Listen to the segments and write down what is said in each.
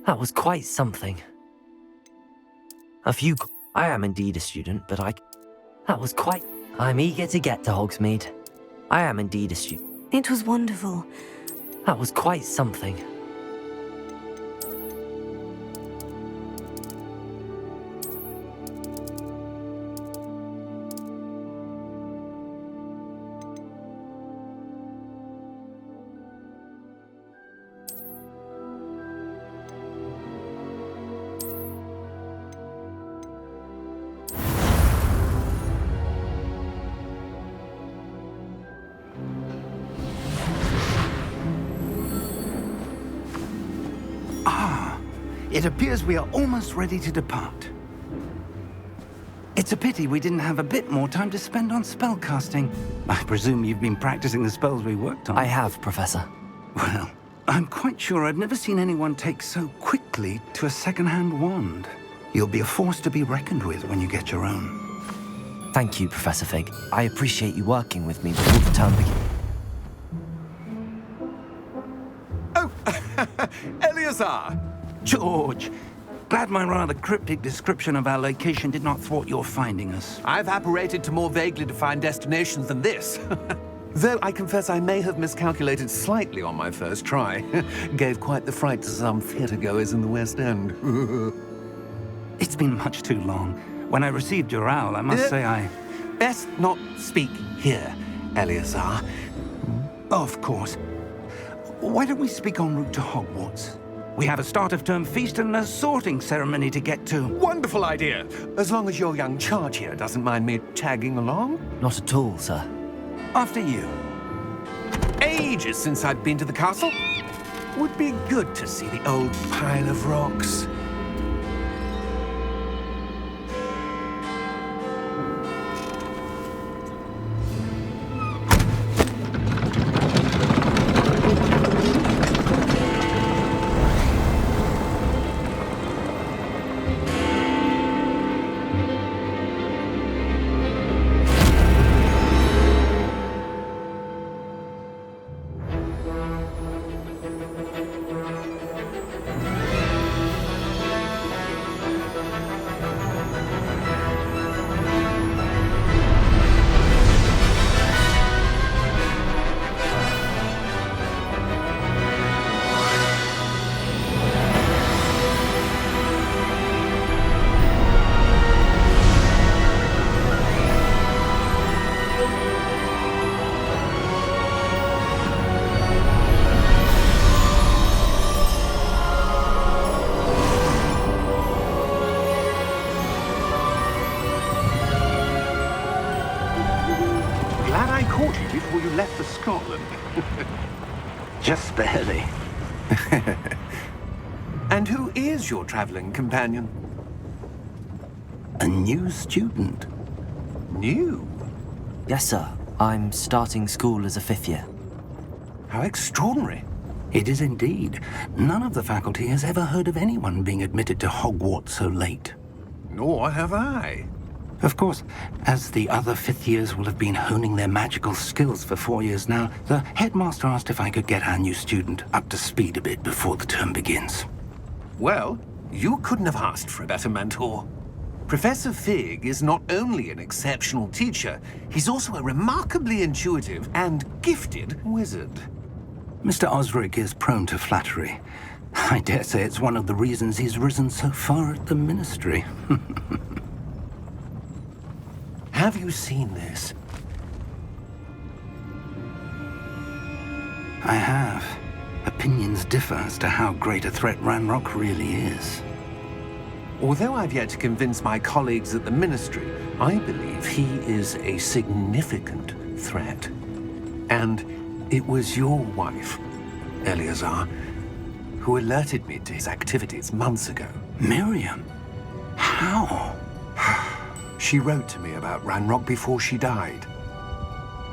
That was quite something. I am indeed a student, but That was quite... I'm eager to get to Hogsmeade. I am indeed a student. It was wonderful. That was quite something. It appears we are almost ready to depart. It's a pity we didn't have a bit more time to spend on spellcasting. I presume you've been practicing the spells we worked on. I have, Professor. Well, I'm quite sure I've never seen anyone take so quickly to a second-hand wand. You'll be a force to be reckoned with when you get your own. Thank you, Professor Fig. I appreciate you working with me before the term begins. Oh, Eleazar! George, glad my rather cryptic description of our location did not thwart your finding us. I've apparated to more vaguely defined destinations than this. Though I confess I may have miscalculated slightly on my first try. Gave quite the fright to some theatre-goers in the West End. It's been much too long. When I received your owl, I must say I... Best not speak here, Eleazar. Of course. Why don't we speak en route to Hogwarts? We have a start-of-term feast and a sorting ceremony to get to. Wonderful idea! As long as your young charge here doesn't mind me tagging along. Not at all, sir. After you. Ages since I've been to the castle. Would be good to see the old pile of rocks. Before you left for Scotland. Just barely. And who is your traveling companion? A new student. New? Yes, sir. I'm starting school as a 5th year. How extraordinary. It is indeed. None of the faculty has ever heard of anyone being admitted to Hogwarts so late. Nor have I. Of course, as the other 5th years will have been honing their magical skills for 4 years now, the headmaster asked if I could get our new student up to speed a bit before the term begins. Well, you couldn't have asked for a better mentor. Professor Fig is not only an exceptional teacher, he's also a remarkably intuitive and gifted wizard. Mr. Osric is prone to flattery. I dare say it's one of the reasons he's risen so far at the Ministry. Have you seen this? I have. Opinions differ as to how great a threat Ranrock really is. Although I've yet to convince my colleagues at the Ministry, I believe he is a significant threat. And it was your wife, Eleazar, who alerted me to his activities months ago. Miriam? How? She wrote to me about Ranrock before she died,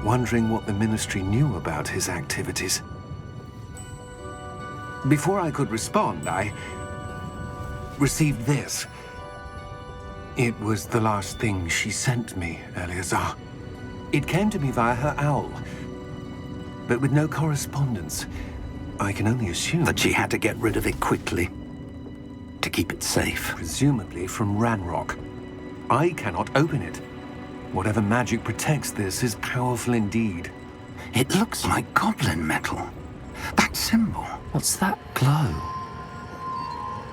wondering what the Ministry knew about his activities. Before I could respond, I received this. It was the last thing she sent me, Eleazar. It came to me via her owl, but with no correspondence. I can only assume that she had to get rid of it quickly. to keep it safe. Presumably from Ranrock. I cannot open it. Whatever magic protects this is powerful indeed. It looks like goblin metal. That symbol. What's that glow?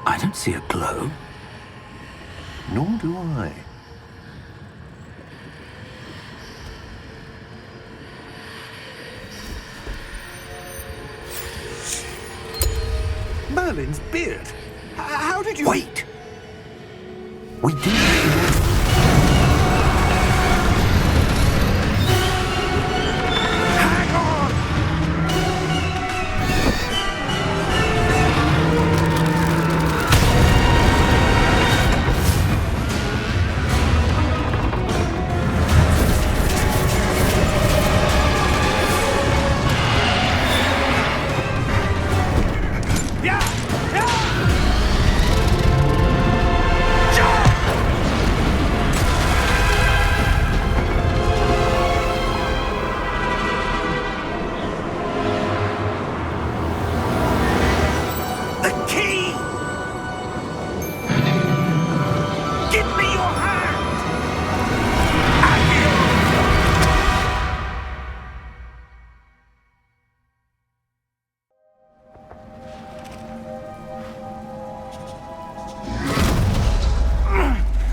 I don't see a glow. Nor do I. Merlin's beard. How did you... Wait! We do...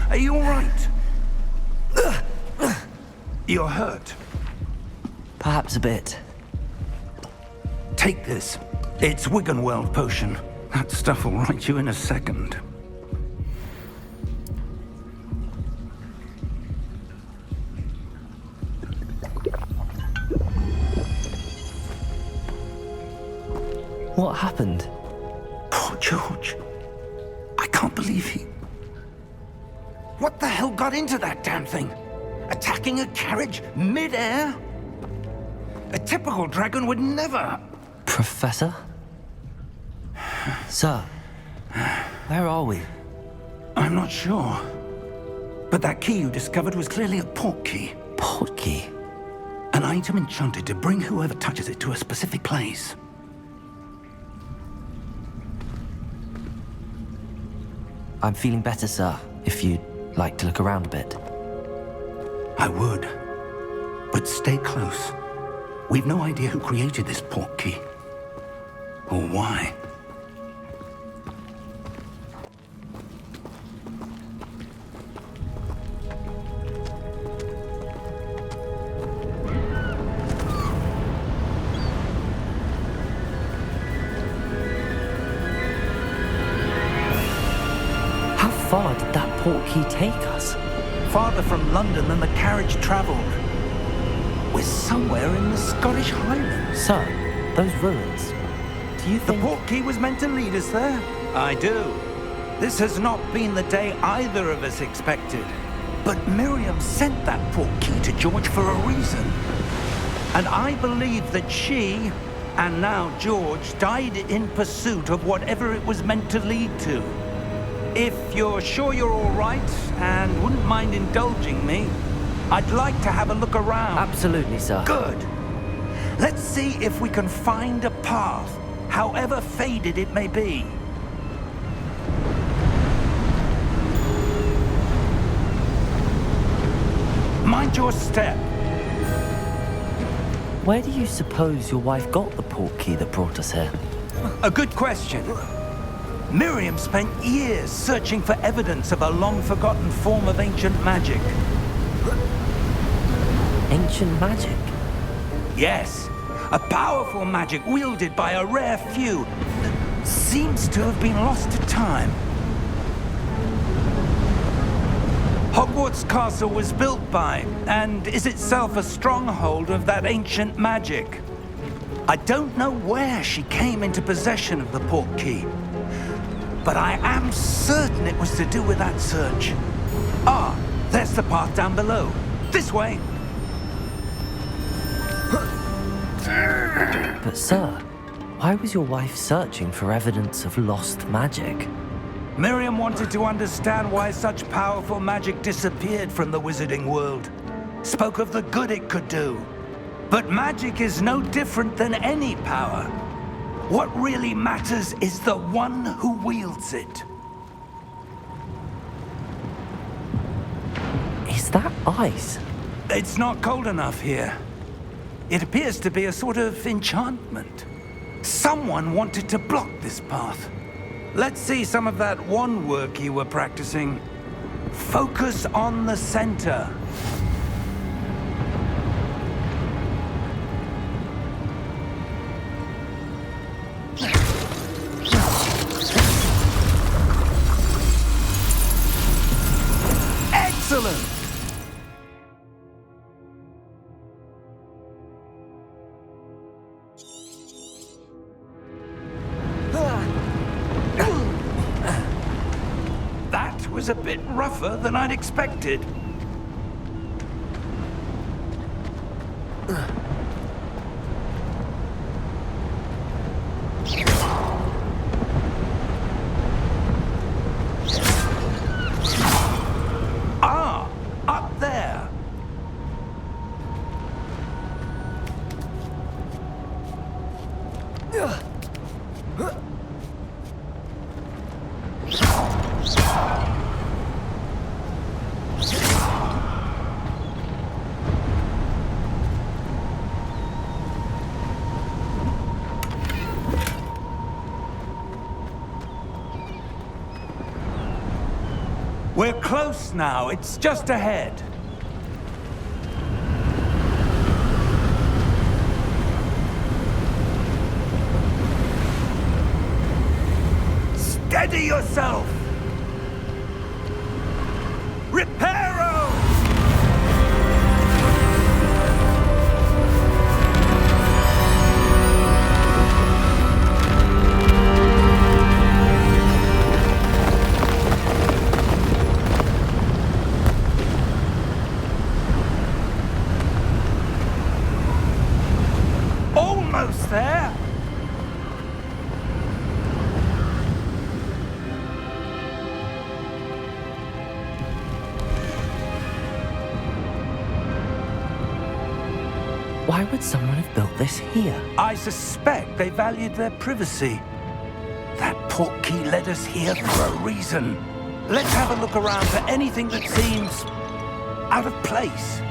Are you all right? You're hurt. Perhaps a bit. Take this. It's Wiggenweld potion. That stuff will right you in a second. What happened? Poor George. I can't believe he... What the hell got into that damn thing? Attacking a carriage mid-air? A typical dragon would never... Professor? Sir, where are we? I'm not sure. But that key you discovered was clearly a port key. Port key? An item enchanted to bring whoever touches it to a specific place. I'm feeling better, sir, if you'd like to look around a bit. I would. But stay close. We've no idea who created this port key. Or why. How far did that port key take us? Farther from London than the carriage travelled. We're somewhere in the Scottish Highlands. Sir, those ruins. Do you The think... port key was meant to lead us there? I do. This has not been the day either of us expected. But Miriam sent that port key to George for a reason. And I believe that she, and now George, died in pursuit of whatever it was meant to lead to. If you're sure you're all right, and wouldn't mind indulging me, I'd like to have a look around. Absolutely, sir. Good. Let's see if we can find a path, however faded it may be. Mind your step. Where do you suppose your wife got the port key that brought us here? A good question. Miriam spent years searching for evidence of a long-forgotten form of ancient magic. Ancient magic? Yes, a powerful magic wielded by a rare few that seems to have been lost to time. Hogwarts Castle was built by, and is itself a stronghold of that ancient magic. I don't know where she came into possession of the port key, but I am certain it was to do with that search. Ah, there's the path down below. This way. But sir, why was your wife searching for evidence of lost magic? Miriam wanted to understand why such powerful magic disappeared from the wizarding world. Spoke of the good it could do. But magic is no different than any power. What really matters is the one who wields it. What's that ice? It's not cold enough here. It appears to be a sort of enchantment. Someone wanted to block this path. Let's see some of that wand work you were practicing. Focus on the center. Excellent! That was a bit rougher than I'd expected. Ah, up there. We're close now. It's just ahead. Steady yourself! Reparo! Almost there! Why would someone have built this here? I suspect they valued their privacy. That portkey led us here for a reason. Let's have a look around for anything that seems out of place.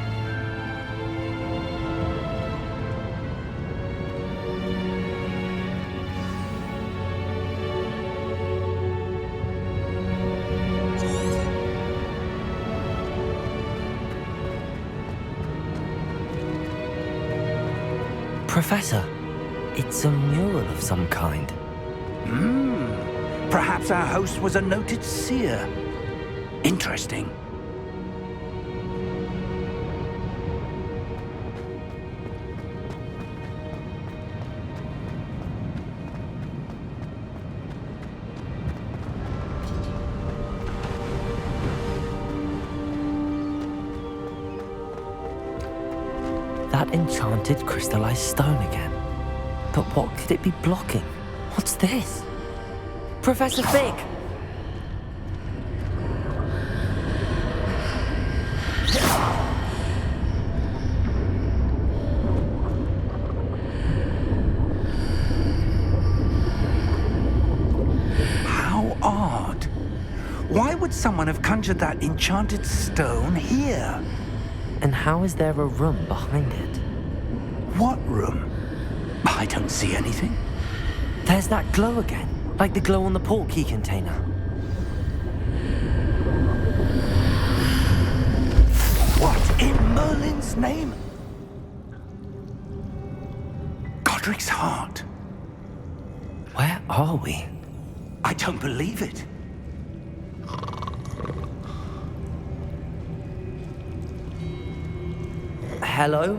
Professor, it's a mural of some kind. Perhaps our host was a noted seer. Interesting. That enchanted crystallized stone again. But what could it be blocking? What's this? Professor Fig! How odd. Why would someone have conjured that enchanted stone here? And how is there a room behind it? What room? I don't see anything. There's that glow again, like the glow on the portkey container. What in Merlin's name? Godric's heart. Where are we? I don't believe it. Hello?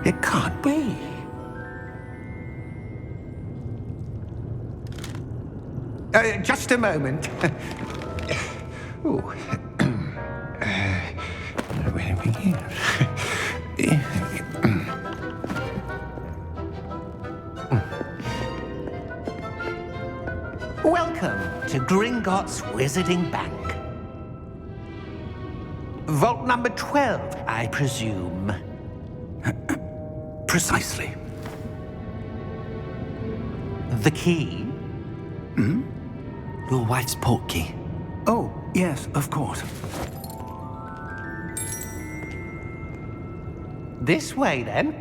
It can't be. Just a moment. Oh. Where do we begin? Welcome to Gringotts Wizarding Bank. Vault number 12, I presume. Precisely. The key? Your wife's portkey. Oh, yes, of course. This way, then.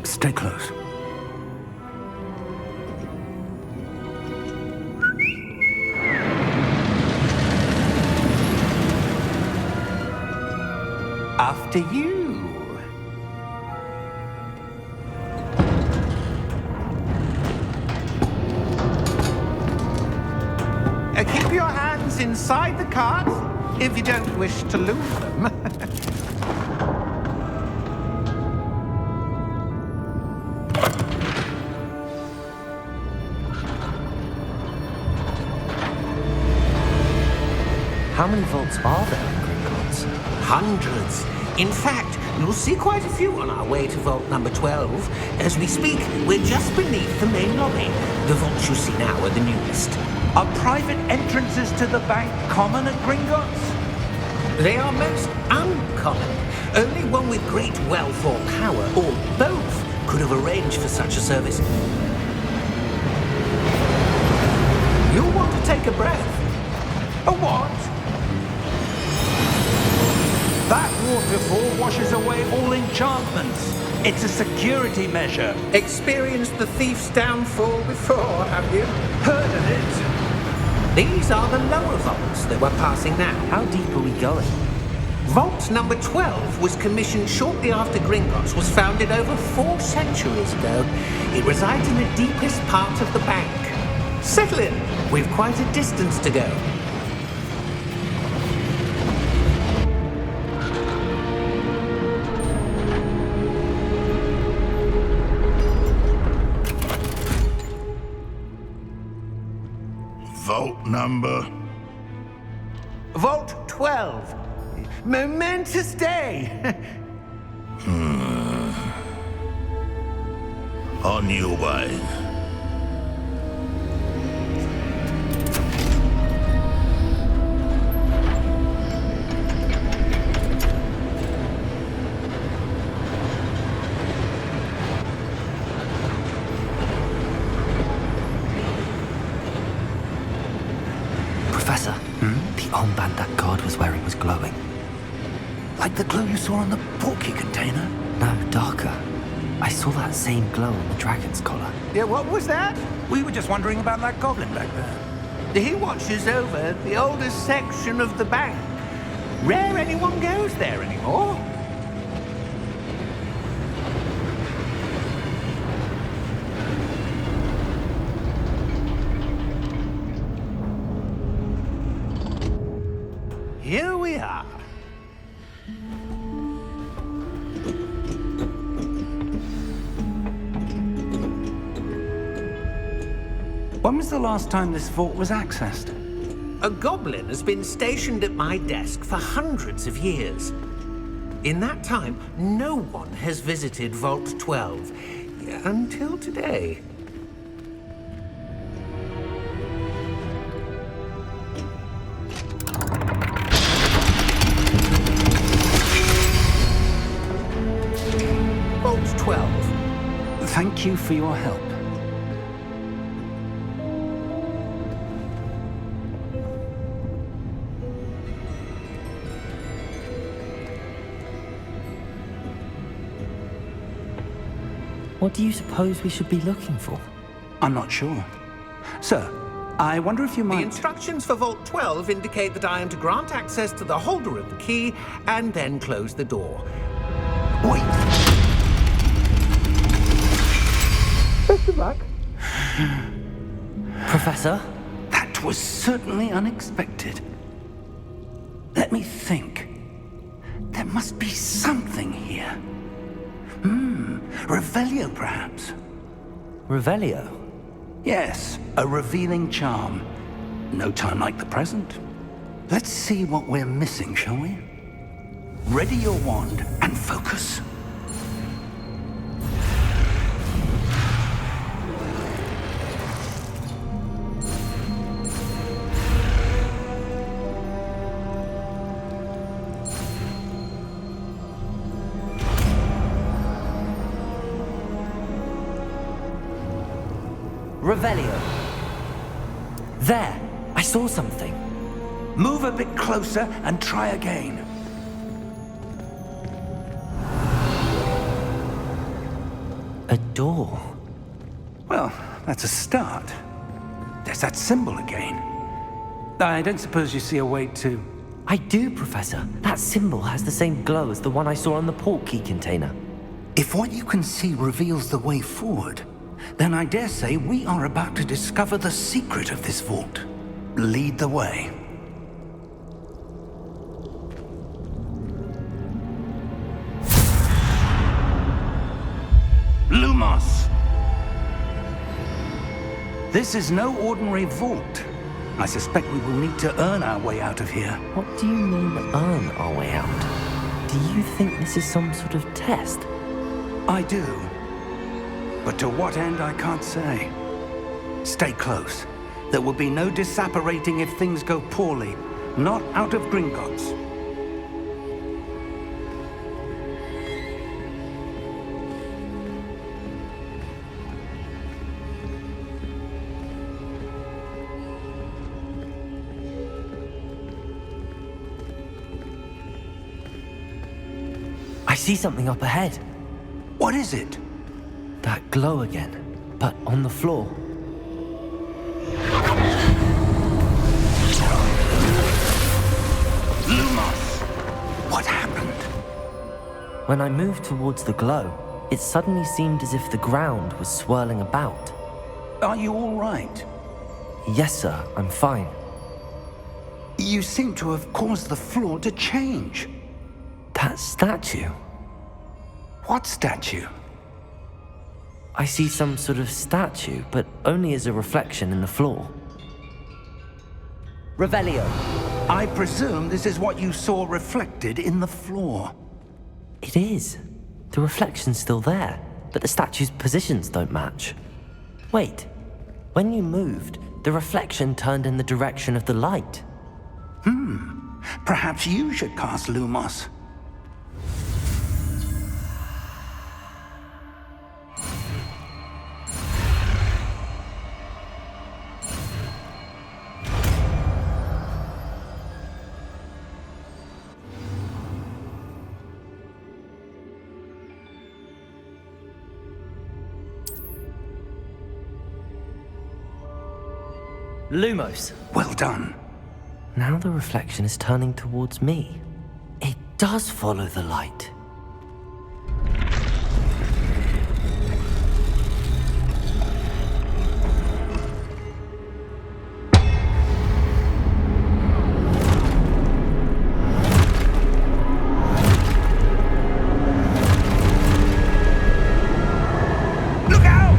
Stay close. After you. Keep your hands inside the cart if you don't wish to lose them. How many vaults are there in Gringotts? Hundreds. In fact, you'll see quite a few on our way to vault number 12. As we speak, we're just beneath the main lobby. The vaults you see now are the newest. Are private entrances to the bank common at Gringotts? They are most uncommon. Only one with great wealth or power, or both, could have arranged for such a service. You'll want to take a breath. A what? That waterfall washes away all enchantments. It's a security measure. Experienced the thief's downfall before, have you? Heard of it? These are the lower vaults that we're passing now. How deep are we going? Vault number 12 was commissioned shortly after Gringotts was founded over 4 centuries ago. It resides in the deepest part of the bank. Settle in. We've quite a distance to go. Vault number? Vault 12. Momentous day. On your way. Professor, the armband that guard was wearing was glowing. Like the glow you saw on the portkey container? No, darker. I saw that same glow on the dragon's collar. Yeah, what was that? We were just wondering about that goblin back there. He watches over the oldest section of the bank. Rare anyone goes there anymore. Here we are. When was the last time this vault was accessed? A goblin has been stationed at my desk for hundreds of years. In that time, no one has visited Vault 12 until today. Vault 12. Thank you for your help. What do you suppose we should be looking for? I'm not sure. Sir, I wonder if you The might... instructions for Vault 12 indicate that I am to grant access to the holder of the key and then close the door. Wait! Best of luck. Professor? That was certainly unexpected. Let me think. There must be something here. Revelio, perhaps? Revelio? Yes, a revealing charm. No time like the present. Let's see what we're missing, shall we? Ready your wand and focus. Revelio. There! I saw something. Move a bit closer and try again. A door. Well, that's a start. There's that symbol again. I don't suppose you see a way to... I do, Professor. That symbol has the same glow as the one I saw on the portkey container. If what you can see reveals the way forward, then I dare say we are about to discover the secret of this vault. Lead the way. Lumos! This is no ordinary vault. I suspect we will need to earn our way out of here. What do you mean, earn our way out? Do you think this is some sort of test? I do. But to what end, I can't say. Stay close. There will be no disapparating if things go poorly. Not out of Gringotts. I see something up ahead. What is it? That glow again, but on the floor. Lumos! What happened? When I moved towards the glow, it suddenly seemed as if the ground was swirling about. Are you all right? Yes, sir, I'm fine. You seem to have caused the floor to change. That statue. What statue? I see some sort of statue, but only as a reflection in the floor. Revelio. I presume this is what you saw reflected in the floor. It is. The reflection's still there, but the statue's positions don't match. Wait. When you moved, the reflection turned in the direction of the light. Perhaps you should cast Lumos. Lumos. Well done. Now the reflection is turning towards me. It does follow the light. Look out!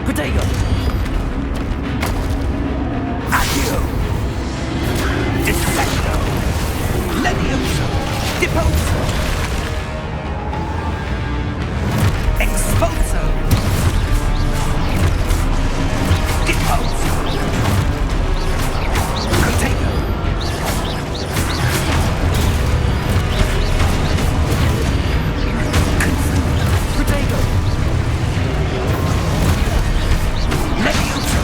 Protego! Accio! Dissecto! Levioso! Deposo! Expulso! Deposo! Protego! Protego! Levioso!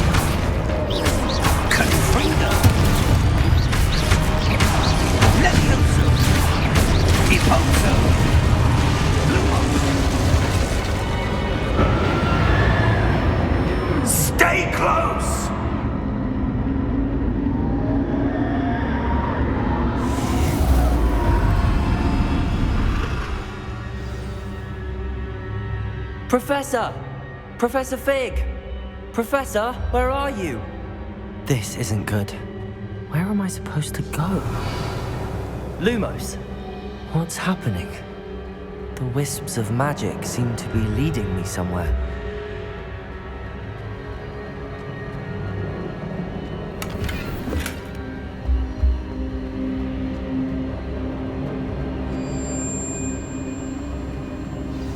Confringo! Levioso! Deposo! Lumos! Stay close! Professor! Professor Fig! Professor, where are you? This isn't good. Where am I supposed to go? Lumos! What's happening? The wisps of magic seem to be leading me somewhere.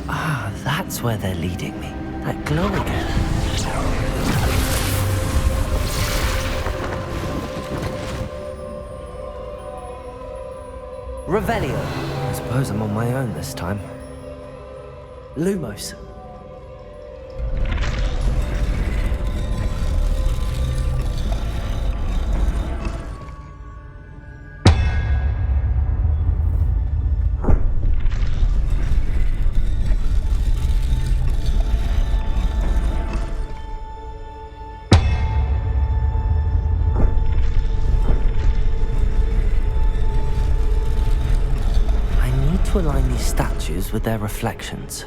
Ah, that's where they're leading me. That glow again. Revelio. I suppose I'm on my own this time. Lumos. tiny statues with their reflections.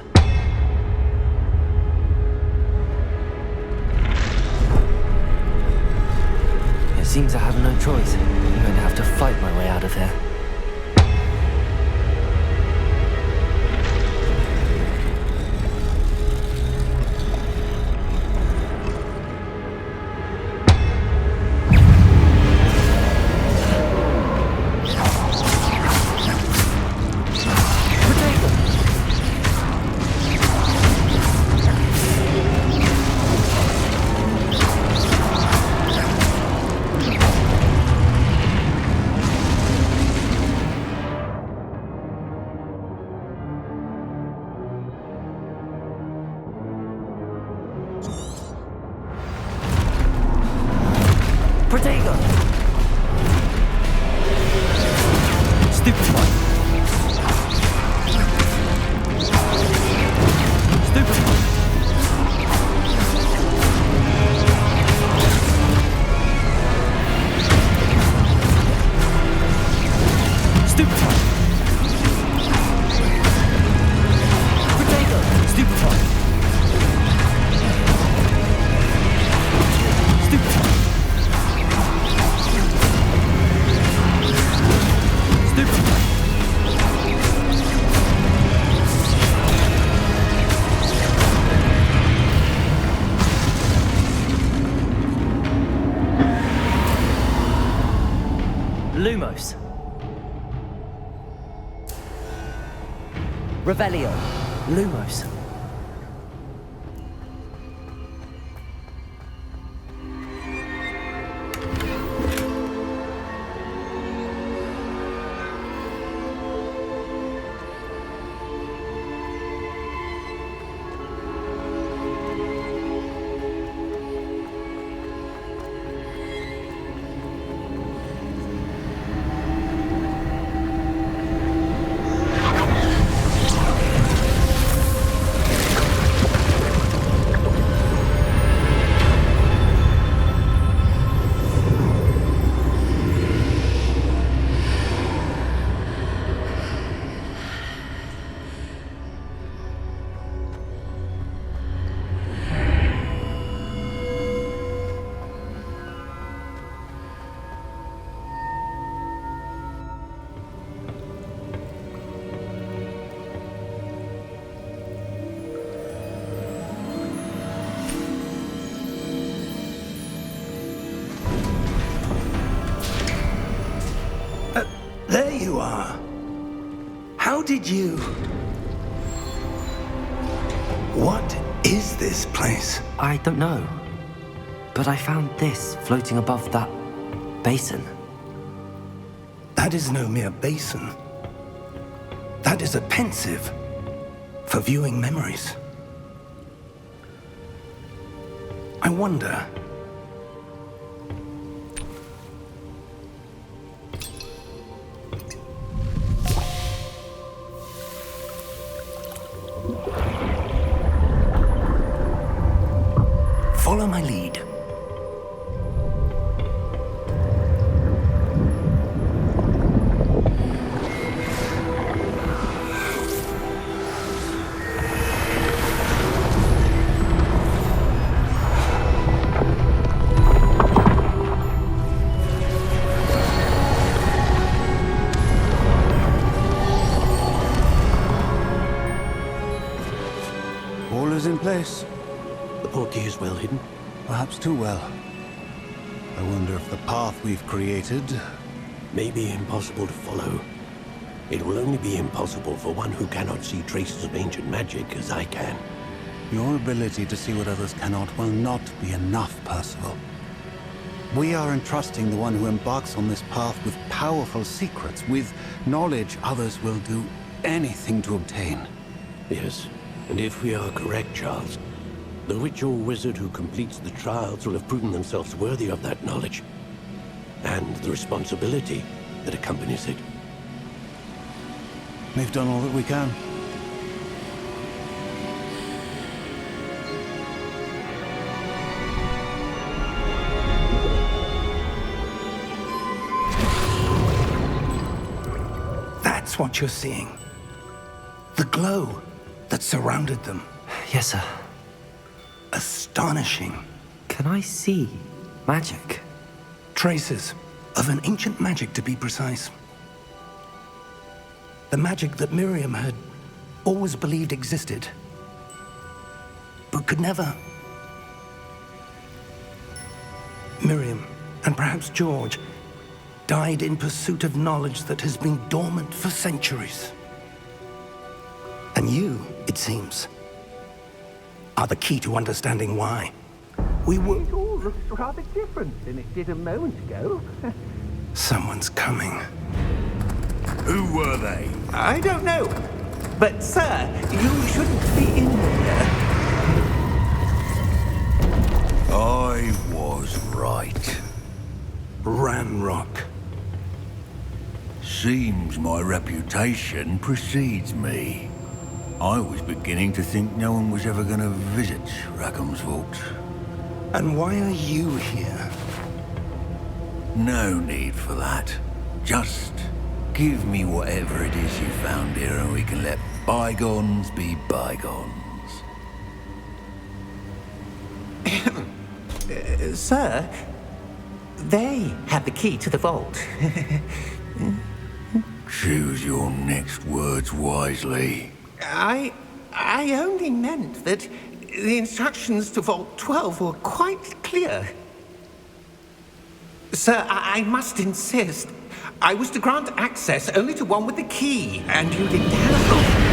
It seems I have no choice. I'm going to have to fight my way out of here. Protego! Stupefy! Stupefy! Stupefy! Protego! Stupefy! Stupefy! Lumos. Revelio. Lumos. There you are. How did you... What is this place? I don't know. But I found this floating above that basin. That is no mere basin. That is a pensive for viewing memories. I wonder... Follow my lead. All is in place. The portkey is well hidden. Perhaps too well. I wonder if the path we've created... May be impossible to follow. It will only be impossible for one who cannot see traces of ancient magic as I can. Your ability to see what others cannot will not be enough, Percival. We are entrusting the one who embarks on this path with powerful secrets, with knowledge others will do anything to obtain. Yes, and if we are correct, Charles, the witch or wizard who completes the trials will have proven themselves worthy of that knowledge, and the responsibility that accompanies it. We've done all that we can. That's what you're seeing. The glow that surrounded them. Yes, sir. Astonishing. Can I see magic? Traces of an ancient magic, to be precise. The magic that Miriam had always believed existed, but could never. Miriam, and perhaps George, died in pursuit of knowledge that has been dormant for centuries. And you, it seems, are the key to understanding why. We were... It all looks rather different than it did a moment ago. Someone's coming. Who were they? I don't know. But, sir, you shouldn't be in here. I was right. Ranrock. Seems my reputation precedes me. I was beginning to think no one was ever going to visit Rackham's vault. And why are you here? No need for that. Just give me whatever it is you found here and we can let bygones be bygones. Sir, they have the key to the vault. Choose your next words wisely. I only meant that the instructions to Vault 12 were quite clear. Sir, I must insist. I was to grant access only to one with the key, and you didn't have...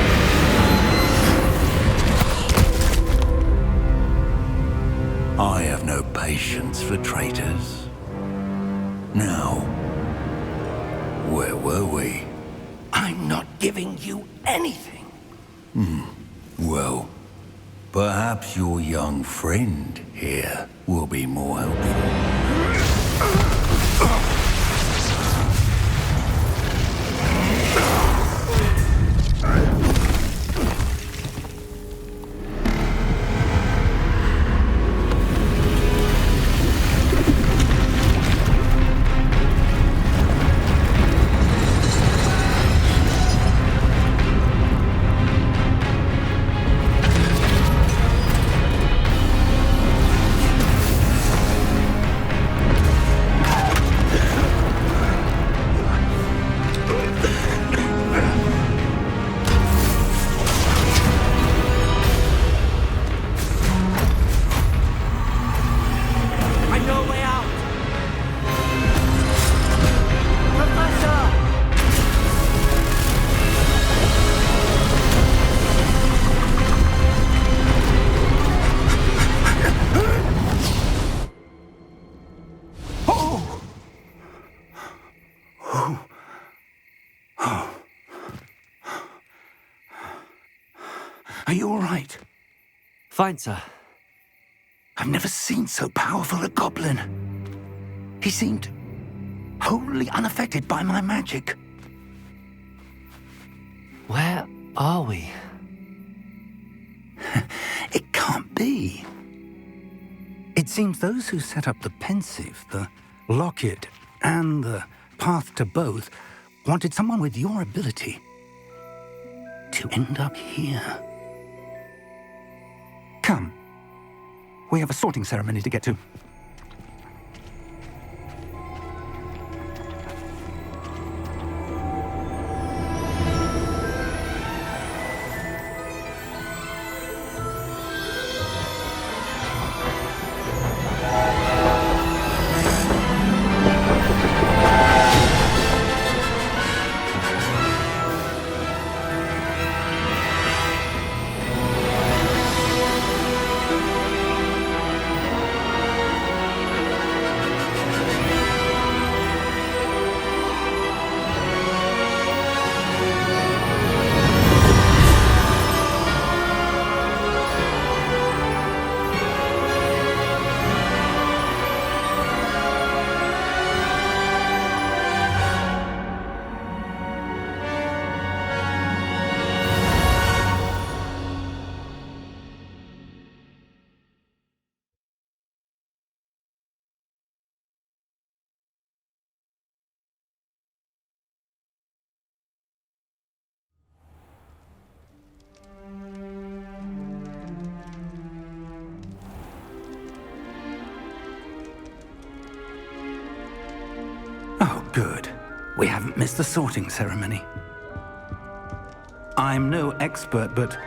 I have no patience for traitors. Now, where were we? I'm not giving you anything. Well, perhaps your young friend here will be more helpful. I know a way out! Professor! Are you all right? Fine, sir. I've never seen so powerful a goblin. He seemed wholly unaffected by my magic. Where are we? It can't be. It seems those who set up the pensive, the locket, and the path to both wanted someone with your ability to end up here. Come. We have a sorting ceremony to get to. Good. We haven't missed the sorting ceremony. I'm no expert, but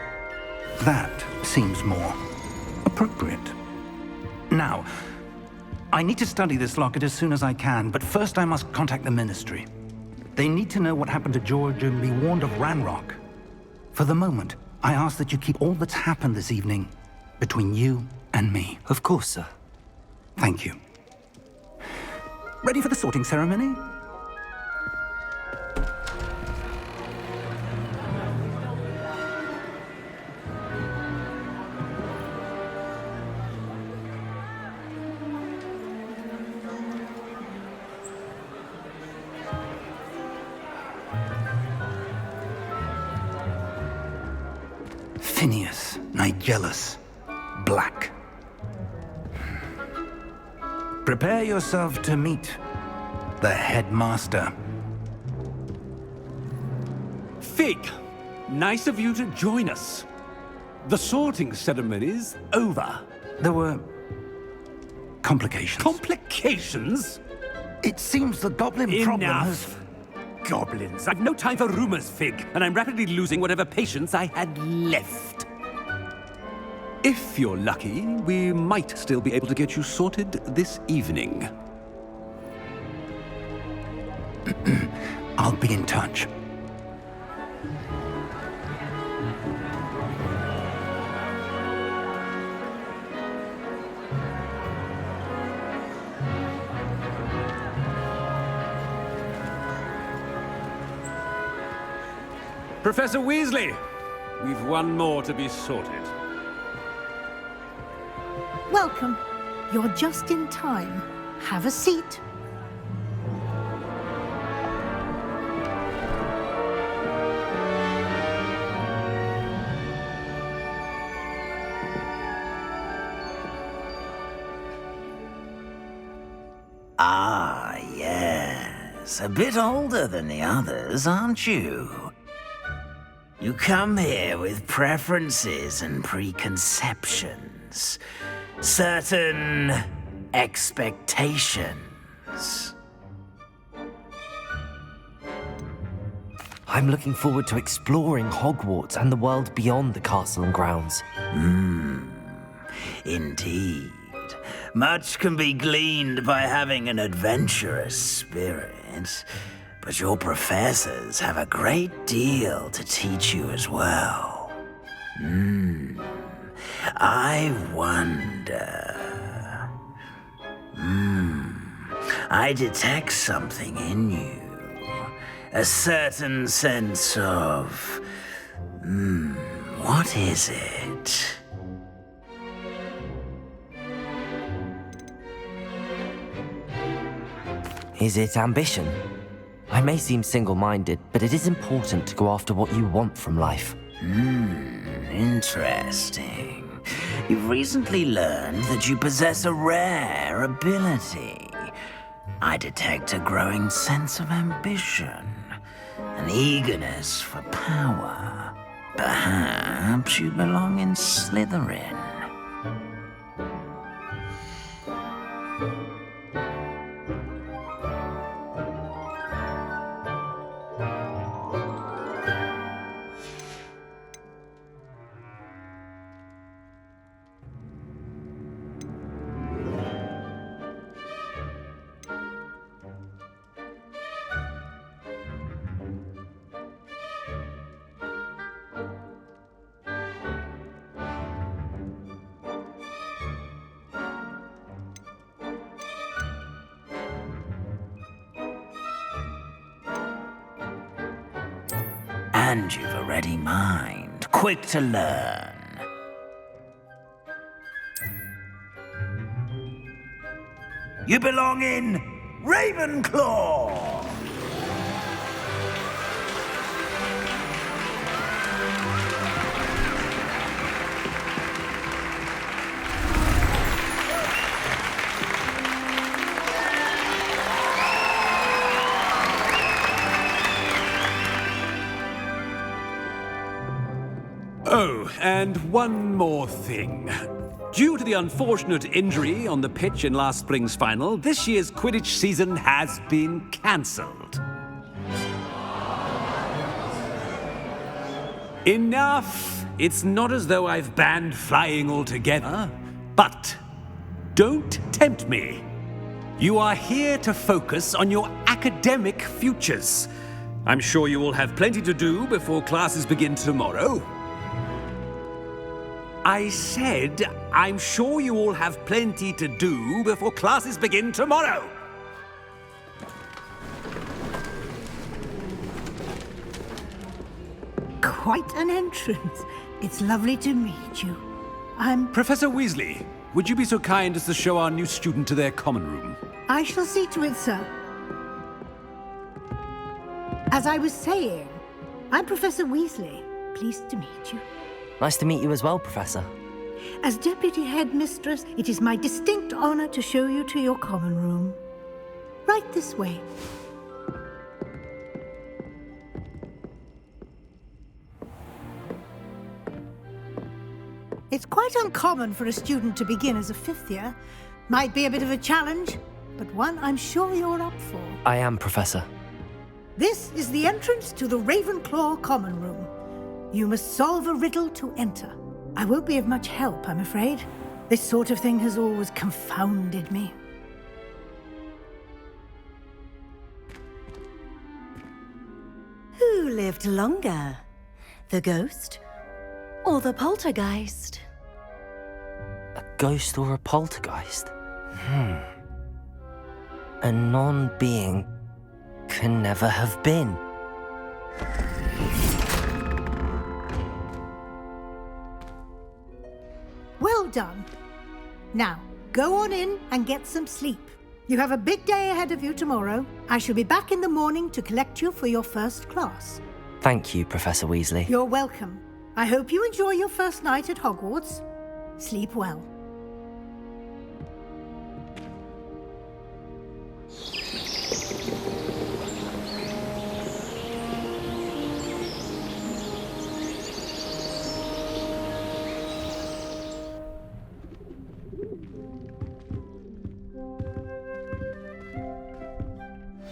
that seems more appropriate. Now, I need to study this locket as soon as I can, but first I must contact the Ministry. They need to know what happened to George and be warned of Ranrock. For the moment, I ask that you keep all that's happened this evening between you and me. Of course, sir. Thank you. Ready for the sorting ceremony? Phineas, Nigellus, Black. Prepare yourself to meet the headmaster. Fig, nice of you to join us. The sorting ceremony's over. There were complications. Complications? It seems the goblin problem has... Enough. Goblins. I've no time for rumors, Fig, and I'm rapidly losing whatever patience I had left. If you're lucky, we might still be able to get you sorted this evening. I'll be in touch. Professor Weasley, we've one more to be sorted. Welcome. You're just in time. Have a seat. Ah, yes. A bit older than the others, aren't you? You come here with preferences and preconceptions. Certain expectations. I'm looking forward to exploring Hogwarts and the world beyond the castle and grounds. Indeed. Much can be gleaned by having an adventurous spirit, but your professors have a great deal to teach you as well. I wonder... I detect something in you. A certain sense of... what is it? Is it ambition? I may seem single-minded, but it is important to go after what you want from life. Interesting. You've recently learned that you possess a rare ability. I detect a growing sense of ambition, an eagerness for power. Perhaps you belong in Slytherin. And you've a ready mind, quick to learn. You belong in Ravenclaw! Oh, and one more thing. Due to the unfortunate injury on the pitch in last spring's final, this year's Quidditch season has been cancelled. Enough! It's not as though I've banned flying altogether, but don't tempt me. You are here to focus on your academic futures. I'm sure you will have plenty to do before classes begin tomorrow. I said, I'm sure you all have plenty to do before classes begin tomorrow. Quite an entrance. It's lovely to meet you. Professor Weasley, would you be so kind as to show our new student to their common room? I shall see to it, sir. As I was saying, I'm Professor Weasley. Pleased to meet you. Nice to meet you as well, Professor. As Deputy Headmistress, it is my distinct honor to show you to your common room. Right this way. It's quite uncommon for a student to begin as a fifth year. Might be a bit of a challenge, but one I'm sure you're up for. I am, Professor. This is the entrance to the Ravenclaw common room. You must solve a riddle to enter. I won't be of much help, I'm afraid. This sort of thing has always confounded me. Who lived longer? The ghost or the poltergeist? A ghost or a poltergeist? A non-being can never have been. Well done. Now, go on in and get some sleep. You have a big day ahead of you tomorrow. I shall be back in the morning to collect you for your first class. Thank you, Professor Weasley. You're welcome. I hope you enjoy your first night at Hogwarts. Sleep well.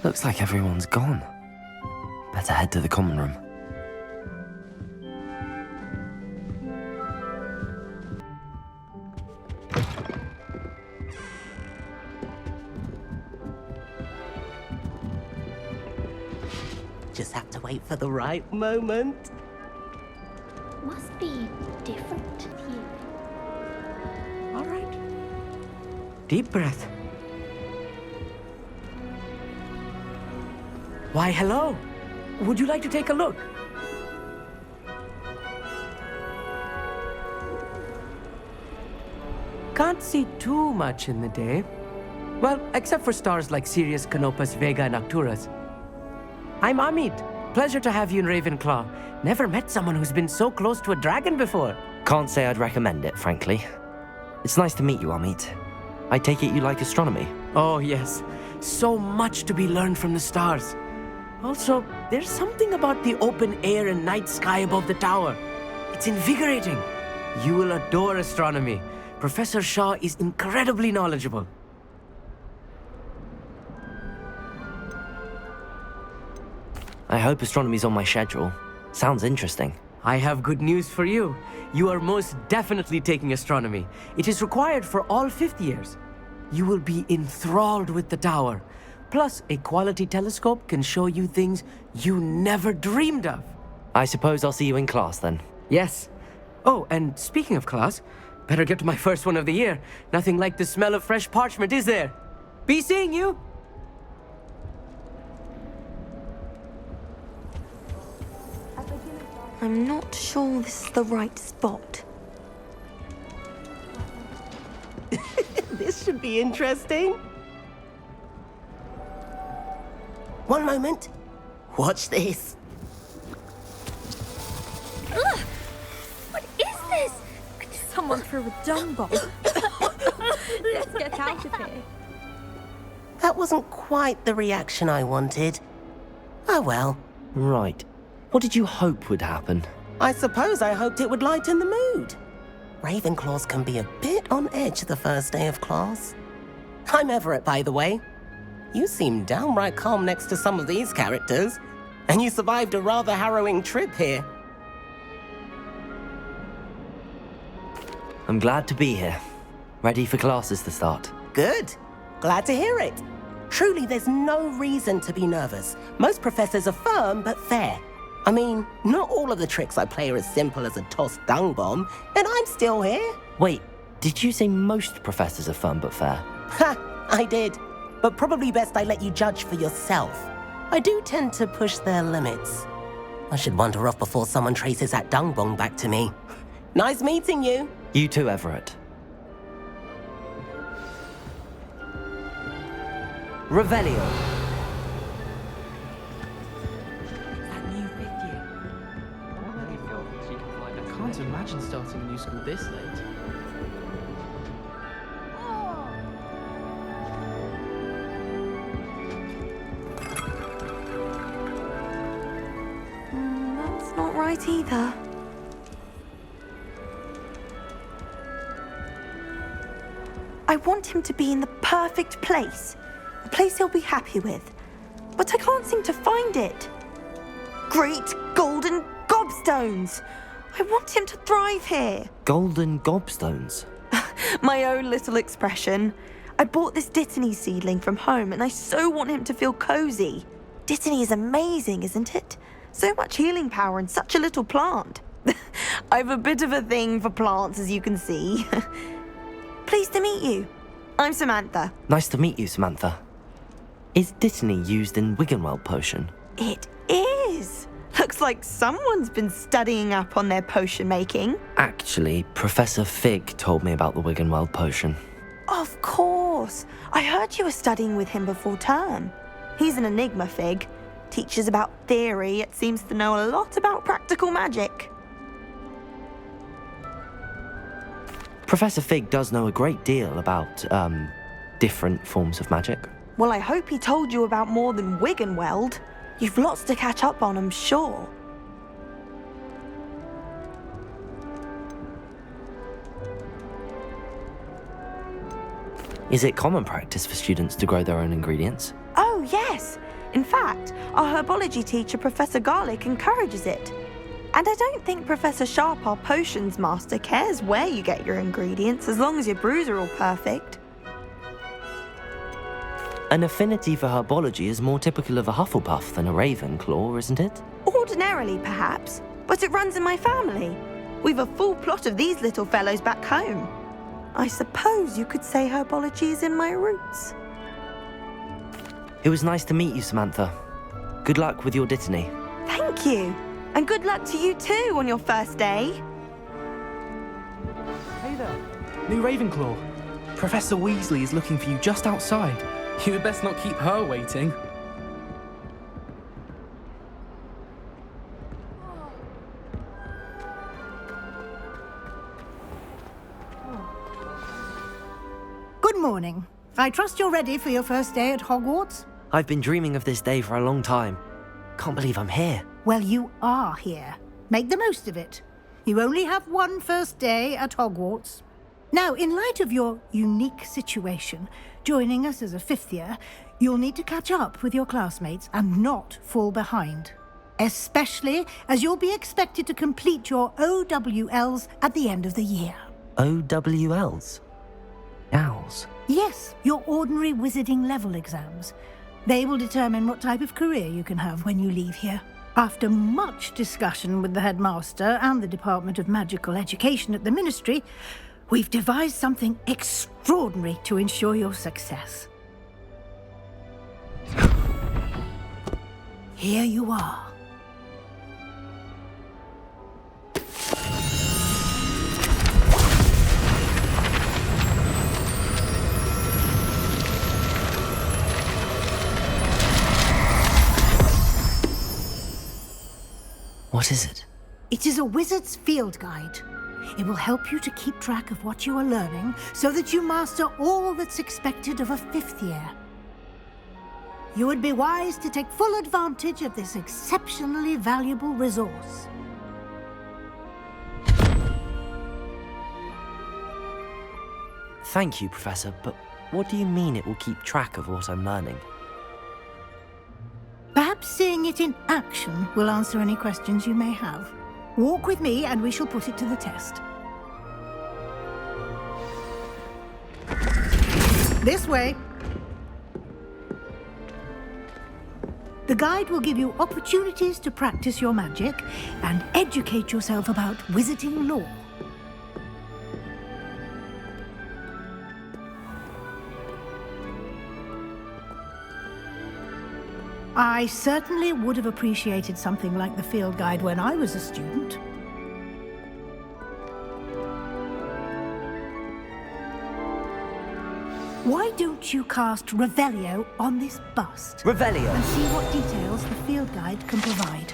Looks like everyone's gone. Better head to the common room. Just have to wait for the right moment. Must be different here. All right. Deep breath. Why, hello. Would you like to take a look? Can't see too much in the day. Well, except for stars like Sirius, Canopus, Vega, and Arcturus. I'm Amit. Pleasure to have you in Ravenclaw. Never met someone who's been so close to a dragon before. Can't say I'd recommend it, frankly. It's nice to meet you, Amit. I take it you like astronomy? Oh, yes. So much to be learned from the stars. Also, there's something about the open air and night sky above the tower. It's invigorating. You will adore astronomy. Professor Shaw is incredibly knowledgeable. I hope astronomy's on my schedule. Sounds interesting. I have good news for you. You are most definitely taking astronomy. It is required for all fifth years. You will be enthralled with the tower. Plus, a quality telescope can show you things you never dreamed of. I suppose I'll see you in class then. Yes. Oh, and speaking of class, better get to my first one of the year. Nothing like the smell of fresh parchment, is there? Be seeing you! I'm not sure this is the right spot. This should be interesting. One moment. Watch this. Ugh! What is this? Someone threw a dung bomb. Let's get out of here. That wasn't quite the reaction I wanted. Oh well. Right. What did you hope would happen? I suppose I hoped it would lighten the mood. Ravenclaws can be a bit on edge the first day of class. I'm Everett, by the way. You seem downright calm next to some of these characters, and you survived a rather harrowing trip here. I'm glad to be here. Ready for classes to start. Good. Glad to hear it. Truly, there's no reason to be nervous. Most professors are firm but fair. I mean, not all of the tricks I play are as simple as a tossed dung bomb, and I'm still here. Wait, did you say most professors are fun but fair? Ha! I did. But probably best I let you judge for yourself. I do tend to push their limits. I should wander off before someone traces that dung bomb back to me. Nice meeting you. You too, Everett. Revelio. That new fifth year. I can't imagine starting a new school this late. That's not right either. I want him to be in the perfect place. A place he'll be happy with. But I can't seem to find it. Great golden gobstones! I want him to thrive here. Golden gobstones? My own little expression. I bought this Dittany seedling from home and I so want him to feel cozy. Dittany is amazing, isn't it? So much healing power in such a little plant. I've a bit of a thing for plants, as you can see. Pleased to meet you. I'm Samantha. Nice to meet you, Samantha. Is Dittany used in Wiggenweld potion? It is. Looks like someone's been studying up on their potion making. Actually, Professor Fig told me about the Wiggenweld potion. Of course. I heard you were studying with him before term. He's an enigma, Fig. Teaches about theory, yet seems to know a lot about practical magic. Professor Fig does know a great deal about, different forms of magic. Well, I hope he told you about more than Wiggenweld. You've lots to catch up on, I'm sure. Is it common practice for students to grow their own ingredients? Oh, yes. In fact, our herbology teacher, Professor Garlick, encourages it. And I don't think Professor Sharp, our potions master, cares where you get your ingredients, as long as your brews are all perfect. An affinity for herbology is more typical of a Hufflepuff than a Ravenclaw, isn't it? Ordinarily, perhaps, but it runs in my family. We've a full plot of these little fellows back home. I suppose you could say herbology is in my roots. It was nice to meet you, Samantha. Good luck with your Dittany. Thank you. And good luck to you too on your first day. Hey there. New Ravenclaw. Professor Weasley is looking for you just outside. You had best not keep her waiting. Good morning. I trust you're ready for your first day at Hogwarts? I've been dreaming of this day for a long time. Can't believe I'm here. Well, you are here. Make the most of it. You only have one first day at Hogwarts. Now, in light of your unique situation, joining us as a fifth year, you'll need to catch up with your classmates and not fall behind. Especially as you'll be expected to complete your OWLs at the end of the year. OWLs? Owls? Yes, your ordinary wizarding level exams. They will determine what type of career you can have when you leave here. After much discussion with the headmaster and the Department of Magical Education at the Ministry, we've devised something extraordinary to ensure your success. Here you are. What is it? It is a wizard's field guide. It will help you to keep track of what you are learning so that you master all that's expected of a fifth year. You would be wise to take full advantage of this exceptionally valuable resource. Thank you, Professor, but what do you mean it will keep track of what I'm learning? Perhaps seeing it in action will answer any questions you may have. Walk with me and we shall put it to the test. This way. The guide will give you opportunities to practice your magic and educate yourself about wizarding lore. I certainly would have appreciated something like the field guide when I was a student. Why don't you cast Revelio on this bust? Revelio! And see what details the field guide can provide.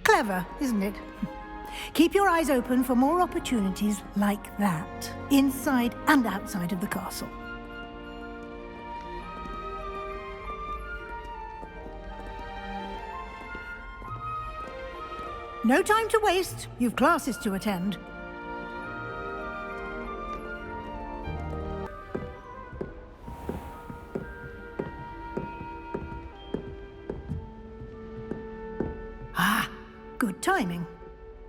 Clever, isn't it? Keep your eyes open for more opportunities like that, inside and outside of the castle. No time to waste. You've classes to attend. Ah, good timing.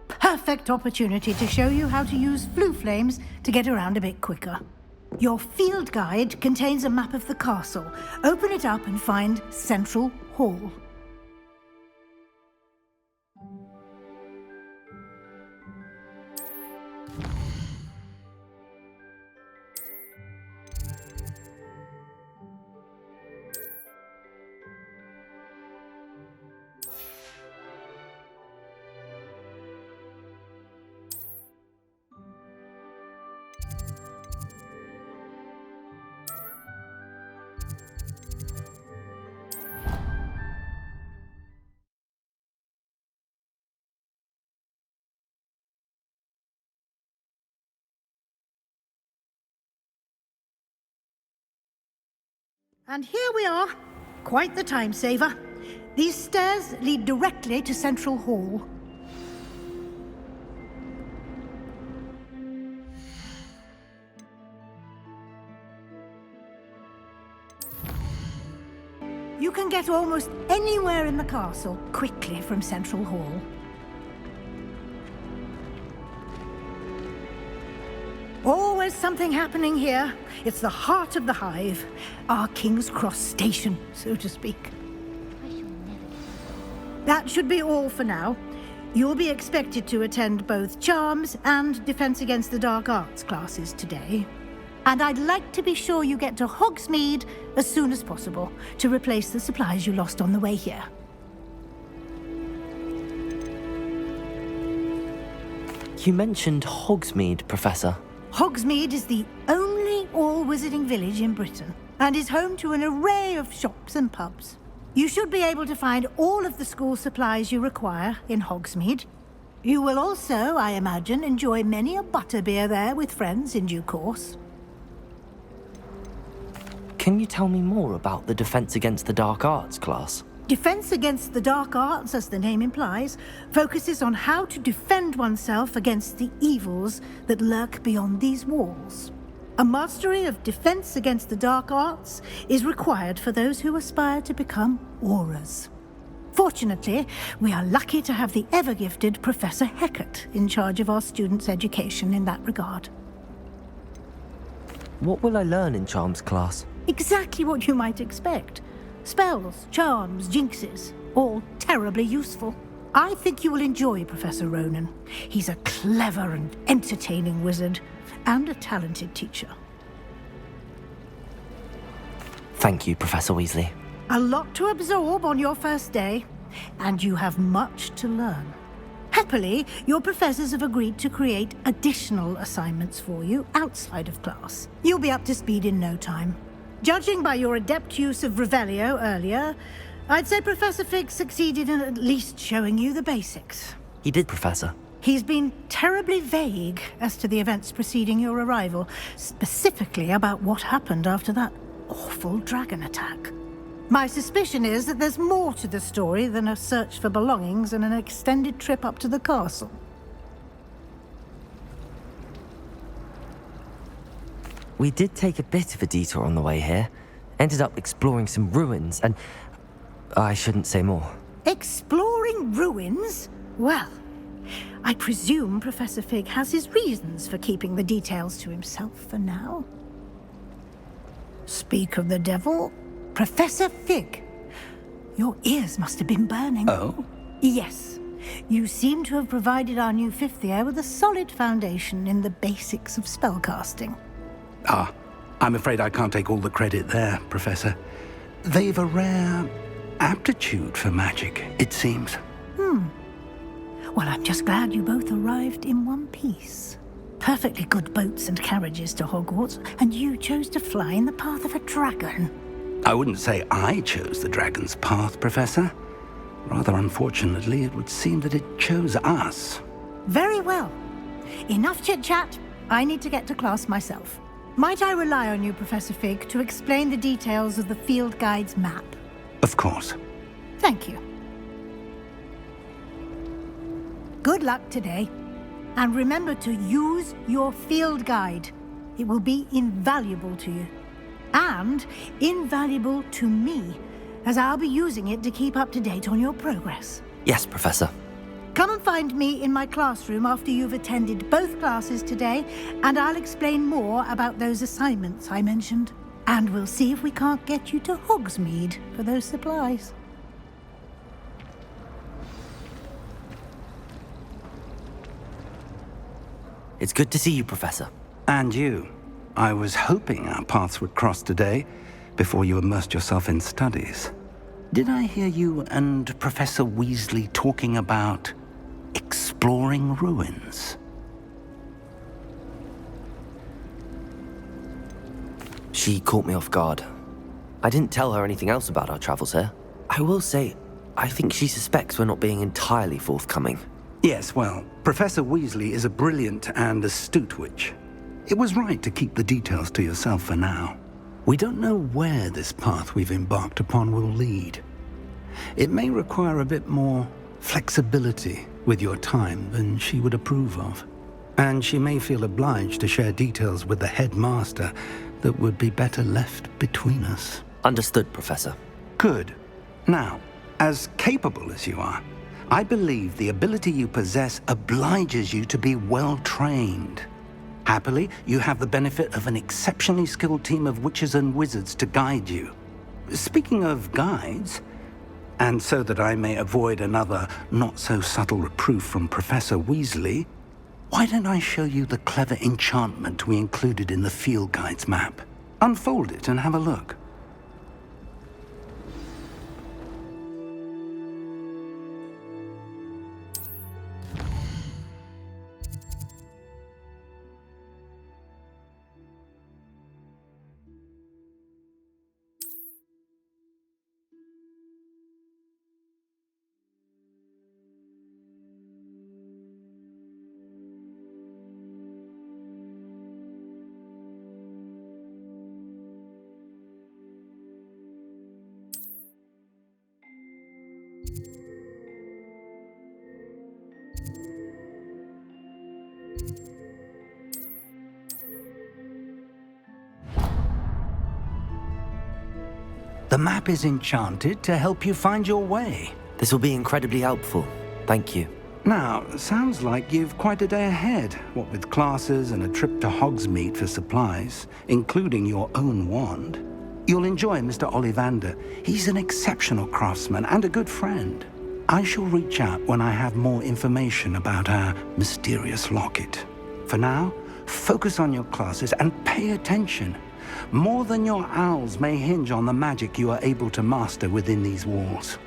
Perfect opportunity to show you how to use flue flames to get around a bit quicker. Your field guide contains a map of the castle. Open it up and find Central Hall. And here we are. Quite the time saver. These stairs lead directly to Central Hall. You can get almost anywhere in the castle quickly from Central Hall. Always something happening here. It's the heart of the hive. Our King's Cross station, so to speak. That should be all for now. You'll be expected to attend both Charms and Defense Against the Dark Arts classes today. And I'd like to be sure you get to Hogsmeade as soon as possible to replace the supplies you lost on the way here. You mentioned Hogsmeade, Professor. Hogsmeade is the only all-wizarding village in Britain and is home to an array of shops and pubs. You should be able to find all of the school supplies you require in Hogsmeade. You will also, I imagine, enjoy many a butterbeer there with friends in due course. Can you tell me more about the Defense Against the Dark Arts class? Defense Against the Dark Arts, as the name implies, focuses on how to defend oneself against the evils that lurk beyond these walls. A mastery of Defense Against the Dark Arts is required for those who aspire to become Aurors. Fortunately, we are lucky to have the ever-gifted Professor Hecat in charge of our students' education in that regard. What will I learn in Charms class? Exactly what you might expect. Spells, charms, jinxes, all terribly useful. I think you will enjoy Professor Ronan. He's a clever and entertaining wizard, and a talented teacher. Thank you, Professor Weasley. A lot to absorb on your first day, and you have much to learn. Happily, your professors have agreed to create additional assignments for you outside of class. You'll be up to speed in no time. Judging by your adept use of Revelio earlier, I'd say Professor Fig succeeded in at least showing you the basics. He did, Professor. He's been terribly vague as to the events preceding your arrival, specifically about what happened after that awful dragon attack. My suspicion is that there's more to the story than a search for belongings and an extended trip up to the castle. We did take a bit of a detour on the way here. Ended up exploring some ruins and... I shouldn't say more. Exploring ruins? Well, I presume Professor Fig has his reasons for keeping the details to himself for now. Speak of the devil, Professor Fig. Your ears must have been burning. Oh? Yes. You seem to have provided our new fifth year with a solid foundation in the basics of spellcasting. Ah, I'm afraid I can't take all the credit there, Professor. They've a rare aptitude for magic, it seems. Well, I'm just glad you both arrived in one piece. Perfectly good boats and carriages to Hogwarts, and you chose to fly in the path of a dragon. I wouldn't say I chose the dragon's path, Professor. Rather unfortunately, it would seem that it chose us. Very well. Enough chit-chat. I need to get to class myself. Might I rely on you, Professor Fig, to explain the details of the field guide's map? Of course. Thank you. Good luck today. And remember to use your field guide. It will be invaluable to you. And invaluable to me, as I'll be using it to keep up to date on your progress. Yes, Professor. Come and find me in my classroom after you've attended both classes today, and I'll explain more about those assignments I mentioned. And we'll see if we can't get you to Hogsmeade for those supplies. It's good to see you, Professor. And you. I was hoping our paths would cross today, before you immersed yourself in studies. Did I hear you and Professor Weasley talking about exploring ruins? She caught me off guard. I didn't tell her anything else about our travels here. I will say, I think she suspects we're not being entirely forthcoming. Yes, well, Professor Weasley is a brilliant and astute witch. It was right to keep the details to yourself for now. We don't know where this path we've embarked upon will lead. It may require a bit more flexibility with your time than she would approve of. And she may feel obliged to share details with the headmaster that would be better left between us. Understood, Professor. Good. Now, as capable as you are, I believe the ability you possess obliges you to be well-trained. Happily, you have the benefit of an exceptionally skilled team of witches and wizards to guide you. Speaking of guides, and so that I may avoid another not-so-subtle reproof from Professor Weasley, why don't I show you the clever enchantment we included in the field guide's map? Unfold it and have a look. The map is enchanted to help you find your way. This will be incredibly helpful. Thank you. Now, sounds like you've quite a day ahead, what with classes and a trip to Hogsmeade for supplies, including your own wand. You'll enjoy Mr. Ollivander. He's an exceptional craftsman and a good friend. I shall reach out when I have more information about our mysterious locket. For now, focus on your classes and pay attention. More than your owls may hinge on the magic you are able to master within these walls.